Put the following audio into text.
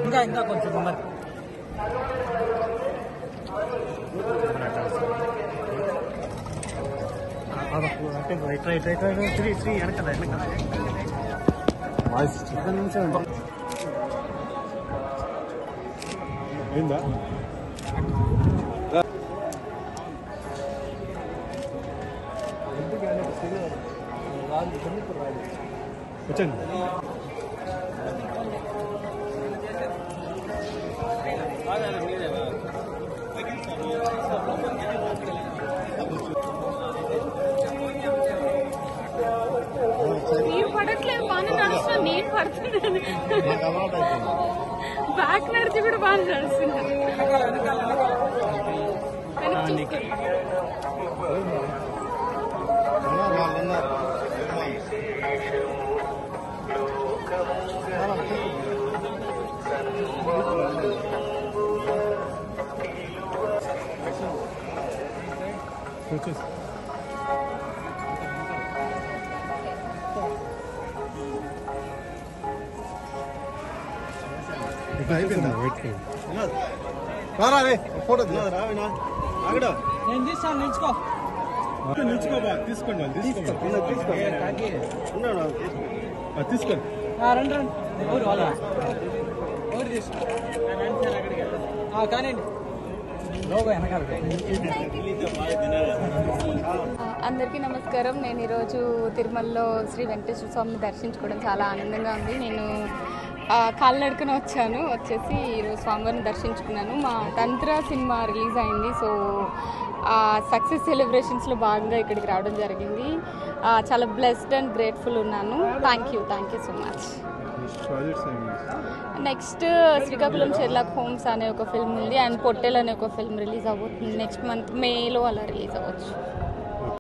ఇంకా కొంచెం మరి శ్రీ వెనకాల అయిందా వచ్చండి మీరు పడట్లేదు బాగా నడుస్తున్నా నేను పడుతున్నాను బ్యాక్ నడిచి కూడా బాగా నడుస్తున్నాను నేను తీస్తాను నిల్చుకో నిల్చుకోబా తీసుకోండి తీసుకోండి రండి రండి ఊరు వాళ్ళ ఊరు తీసుకో కానివ్వండి అందరికీ నమస్కారం. నేను ఈరోజు తిరుమలలో శ్రీ వెంకటేశ్వర స్వామిని దర్శించుకోవడం చాలా ఆనందంగా ఉంది. నేను కాలినడకన వచ్చేసి ఈరోజు స్వామివారిని దర్శించుకున్నాను. మా తంత్ర సినిమా రిలీజ్ అయింది. సో సక్సెస్ సెలబ్రేషన్స్లో భాగంగా ఇక్కడికి రావడం జరిగింది. చాలా బ్లెస్డ్ అండ్ గ్రేట్ఫుల్ ఉన్నాను. Thank you so much. Next Srikakulam Sherlock Holmes అనే ఒక ఫిల్మ్ ఉంది అండ్ పొట్టెల్ అనే ఒక ఫిల్మ్ రిలీజ్ అవ్వబోతుంది. నెక్స్ట్ మంత్ మేలో అలా రిలీజ్ అవ్వచ్చు.